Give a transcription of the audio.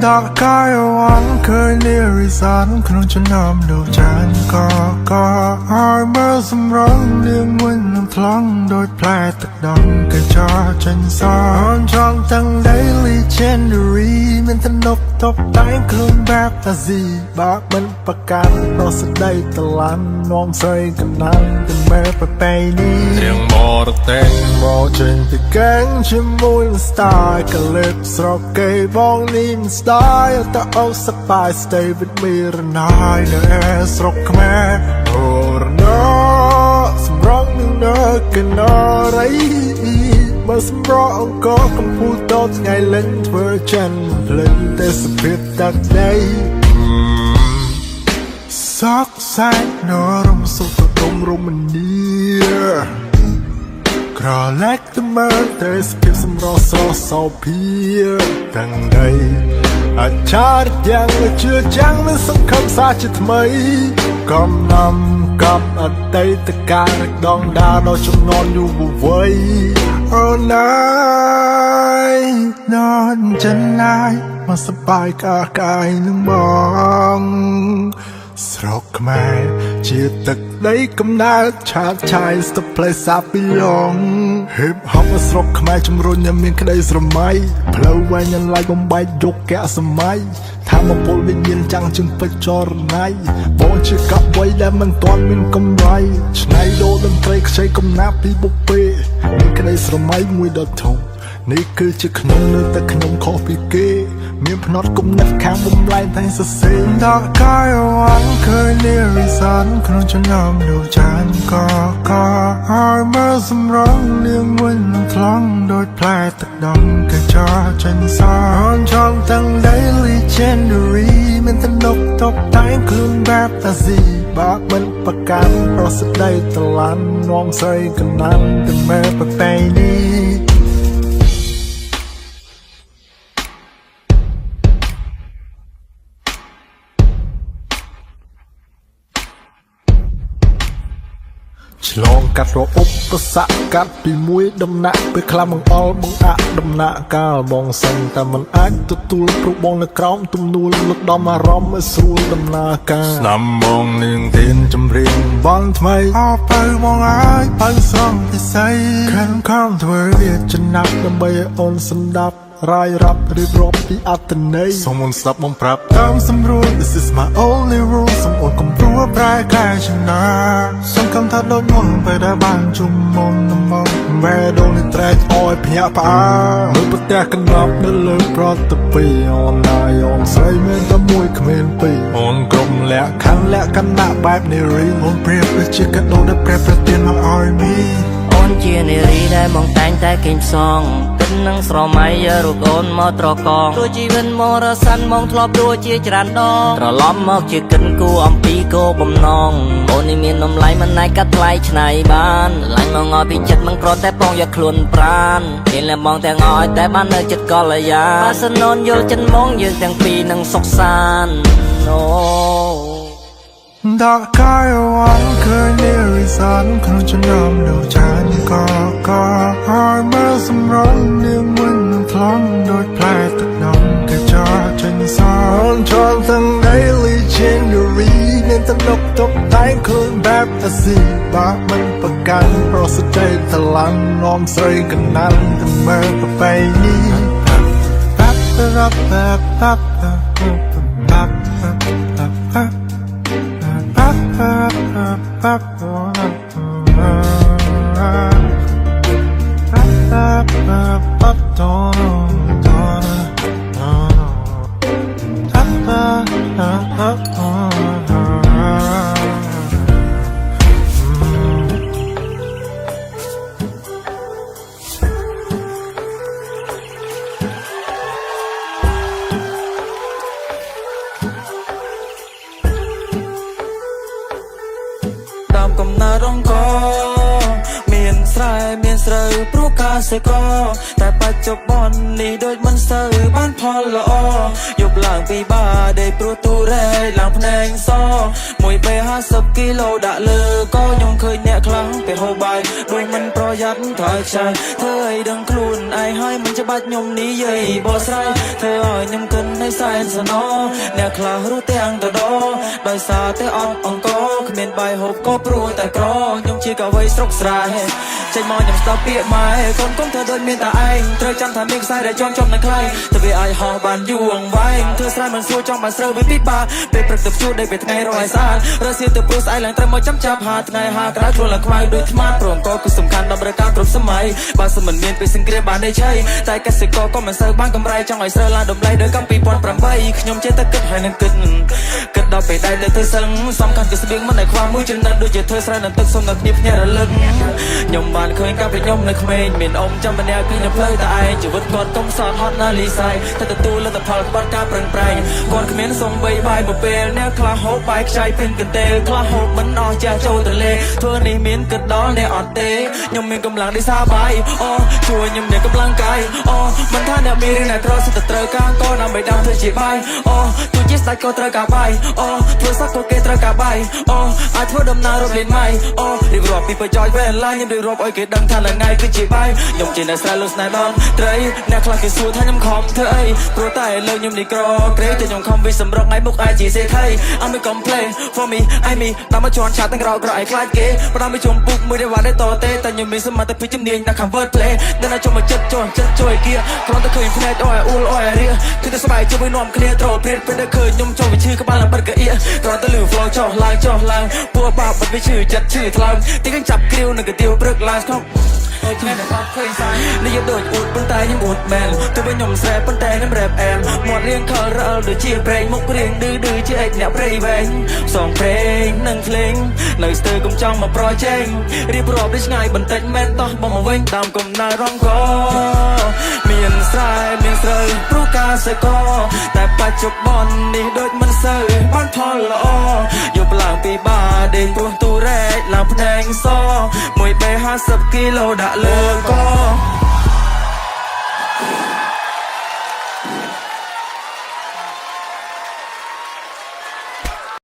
Dark sky one เคยเรียริสันขนมจะนำดูจานก็หายเมื่อสำรองเลี้ยงวันน้ำพลังโดยแผลตักดังกระจาจันสอนช่องตั้ง daily legendary มันตนกตบแต่งเครื่องแบบตาซีบากมันประกาศเพราะสได้ตะลันน้องใส่กันนั้นเป็นแม่ประไปนี้เรียงบอระเต็งบอเจนไปแกงชิมมุยสไตล์กันเล็บสระเกยบองนี่มันสไตล์แต่เอาสปาย stay with me ระนายเนสรกแม่โอ้ระนาสำรองนึงเนกันอะไรมาสำรองก็คำพูดโต้ไงเล่นเวอร์ชันเพลงแต่สปิดตัดใจซักแสงนรมสุขดมโรมันเนียกระเล็กแต่เมื่อแต่สปิดสำรองสอสอเพียตั้งใดอาชาติยังเชื่อจังไม่สำคัญสาจิตไม่กำนำกับอัตไตตะการดองดาเราจงนอนอยู่บ่ไว้โอ้นายนอนจะนายมาสบายกายนึงมองสรกแม่เจียตึกได้กำนาชาติชายสตเพลสาปิลองฮิปฮอปสรกแม่จำรุนยังมีคดีสมัยเพลวยันไล่บอมใบยกแกะสมัยทำมาโพลวิญญาณจังจึงไปจอรไนบอกชื่อกับไว้แต่มันตอนมีกำไรชนายโดดนตรีใช้กำนาปีบุปเป้มีคดีสมัยมวยดอทงนี่คือจะขนมเนื้อแต่ขนมคอปีเก้มีพนอดกุมนัดข้างบุมไล่แทงเสียงดอกกายวันเคยเรียริสันขนมจะนำดูจานก็หายเมื่อสำรองเลี้ยงวันน้ำพลังโดยแผลตักดังกระจาจันสอนช่องตั้ง daily legendary มันตนกตบแต่งเครื่องแบบตาซีบากมันประกาศเพราะสได้ตะลันน้องใส่กันนั้นเป็นแม่ประไปนี้ฉลองกัดรออุปสรรคกัดปีมวยดำหนักไปคลำบังออลบังอะดำหนักกาลบองสันแต่มันอาจตุตูลปลุกบองในกรอมตุ้มนูลลุกดอมอารมณ์ไม่สู้ดำหนักกาสนามมองหนึ่งเทียนจำเรียงบอลทำไมออกไปมองอ้ายไปส่องที่ใส่ขันข้ามถอยเรียกจะนักดำใบอ่อนสันดับรายรับรีบรบที่อัตเนยสมมติสับมองปรับตามสำรวจ This is my only rule สมอดกำรัวปลายกายชนะสมคำทัดโดนมองไปได้บ้านจุ่มมองน้ำมองแม่โดนในแตรอ้อยพยาป่าเมื่อปะแตกกันรับนั่นเลยเพราะตะปีออนไลน์ออนใส่เมื่อตะมวยเขมรปีออนกลมและคันและกันหน้าแบบในรีออนเปรียบด้วยชิคกันโดนได้เปรียบประเตียนมาอ้อยมีអូនជានារីដែលមកតែងតែគេងផ្សងគិតនឹងស្រមៃរូបអូនមកត្រកងទោះជីវិតមរសាន់មកធ្លាប់ដួលជាច្រើនដងត្រឡប់មកជាគិនគូអំពីគោបំណងអូននេះមានតម្លៃមិនអាចកាត់ថ្លៃឆ្នៃបានឡាញ់មកងល់ពីចិត្តមិនគ្រាន់តែពងយកខ្លួនប្រានមានលំបងទាំងអស់តែបាននៅចិត្តកល្យាបើសិនអូនយល់ចិត្តមកយើងទាំងពីរនឹងសុខសាន្តអូดอกกายวันเคยเรียริสันขนมจะนำดูจานก็หายเมื่อสำรองเลี้ยงวันน้ำพลังโดยแผลตักดังกระจาจันสอนช่องตั้ง daily legendary เน้นตนกตบแต่งเครื่องแบบตาซีบากมันประกันเพราะสใจตะลันน้อมใส่กันนั้นแต่เมื่อไปนี้ปั๊บปั๊บปั๊บปั๊บปั๊บปั๊บปั๊บด មានស្រូវព្រោះការសេកតែបច្ចុប្បន្ននេះដូចមិនសូវបានផលល្អយប់ឡើងពីបាដេកព្រោះទូរែកឡើងភ្នែកសមួយបេ50គីឡូដាក់លើក៏ខ្ញុំឃើញអ្នកខ្លះពេលហូបបាយដូចមិនប្រយ័ត្នថយខ្ចាយធ្វើឲ្យដឹងខ្លួនឯងហើយមិនច្បាច់ខ្ញុំនិយាយបោះស្រាយធ្វើឲ្យខ្ញុំគិនในសែនសណអ្នកខ្លះរស់ទាំងតដោដោយសារតែអត់អង្គគ្មានបាយហូបក៏ព្រោះតែក្រខ្ញុំជាកវីស្រុកស្រែចេញមកខ្ញុំស្ដាប់ពាក្យម៉ែកូនធ្វើដូចមានតែឯងត្រូវចាំថាមានខ្សែដែលចងចំនៅខ្លៃទៅវាអាចហោះបានយូរអង្វែងធ្វើស្រែមិនស្រួលចង់បានស្រូវវាពិបាកពេលព្រឹកទៅជួដេកពេលថ្ងៃរយស្អាតរសៀលទៅព្រោះស្អែកឡើងត្រូវមកចាំចាប់ហាថ្ងៃហាក្រៅខ្លួនឡើងខ្មៅដូចថ្មព្រមក៏គឺសំខាន់ដល់ប្រការគ្រប់សម័យបើសិនមិនមានពេលសង្គ្រាមបាននេះឆៃតែកសិករក៏មិនសូវបានកម្រៃចង់ឲ្យស្រូវឡើងតម្លៃដូចកាល2008ខ្ញុំចេះតែគិតហើយនឹងគិតដល់ពេលដែលទៅសឹងសំខាន់គឺស្បៀងមិនឲ្យខ្វះមួយចំណិតដូចជាធ្វើស្រែនឹងទឹកសុំដល់គ្នាភ្ញាក់រលឹកខ្ញុំបានឃើញកាលពីខ្ញុំនៅក្មេងមានអ៊ំចាំម្នាក់គឺនៅផ្លូវតែឯងជីវិតគាត់កំសត់ហត់ណាស់លីស័យតែទទួលលទ្ធផលក្បត់ការប្រឹងប្រែងគាត់គ្មានសំបីបាយមួយពេលអ្នកខ្លះហូបបាយខ្ចីពេញកន្ទេលខ្លះហូបមិនអស់ចាស់ចូលទៅលេធ្វើនេះមានគិតដល់អ្នកអត់ទេខ្ញុំមានកម្លាំងដូចសាបាយអូជួយខ្ញុំអ្នកកម្លាំងកាយអូមិនថាអ្នកមានអ្នកក្រសិតត្រូវការក៏ដើម្បីដើមធ្វើជាបាយអូទោះជាស្ដេចក៏ត្រូវការបាយអូធ្វើសក់ក៏គេត្រូវការបាយអូអាចធ្វើដំណើររត់លេងម៉ៃអូរៀបរាប់ពីប្រយោជន៍វេលាខ្ញុំរៀបរាប់ឲ្យគេដឹងថាថ្ងៃគឺជាបាយខ្ញុំជាអ្នកស្រែលុស្នេហ៍ដល់ត្រីអ្នកខ្លះគេសួរថាខ្ញុំខំធ្វើអីព្រោះតែលើខ្ញុំនេះក្រក្រេតែខ្ញុំខំវិសម្រុកថ្ងៃមុខអាចជាសេដ្ឋី I'm a complain for me I me តាមមកជន់ឆាទាំងក្រោយឲ្យខ្លាចគេផ្ដាំមកជុំពុកមួយដែលវ៉ាដេតទេតែខ្ញុំមានសមត្ថភាពជំនាញដល់ convert play ដែលណាចូលមកចិត្តជួយគៀគ្រាន់តែឃើញភ្នែកអ៊ូលរៀគឺតែស្បែកជួយនាំគ្នាត្រូវព្រាតពេលដែលឃើញខ្ញុំចូលវិឈឺក្បាលឡើងបិទកអៀគ្រាន់តែលឺ flow ចុះឡើងពួរបាបបិទវិឈឺចិត្តឈឺថ្លើមទីកញ្ចាប់គ្រាវនឹងកាទៀវព្រឹកឡើងក្នុងអូថ្ងៃដែលគាត់ឃើញសាយនេះយកដូចអ៊ូតប៉ុន្តែខ្ញុំអ៊ូតមែនទោះបីខ្ញុំស្រែប៉ុន្តែខ្ញុំរ៉េបអែមមាត់រៀងខលរអលដូចជាប្រេងមុខរៀងឌឺជាឯកអ្នកព្រៃវែងសងព្រេងនឹងភ្លេងនៅស្ទើរកុំចង់មកប្រជែងរៀបរាប់ដូចឆ្ងាយបន្តិចមែនតោះបងមកវិញតាមកំណើរងកមានស្រែមានស្រូវព្រោះការសេកតែបច្ចុប្បន្ននេះដូចមិនសូវបានផលល្អយប់ឡើងពីបាដេកព្រោះទូរែកឡើងភ្នែកសមួយបេ50គីឡូដាក់លើក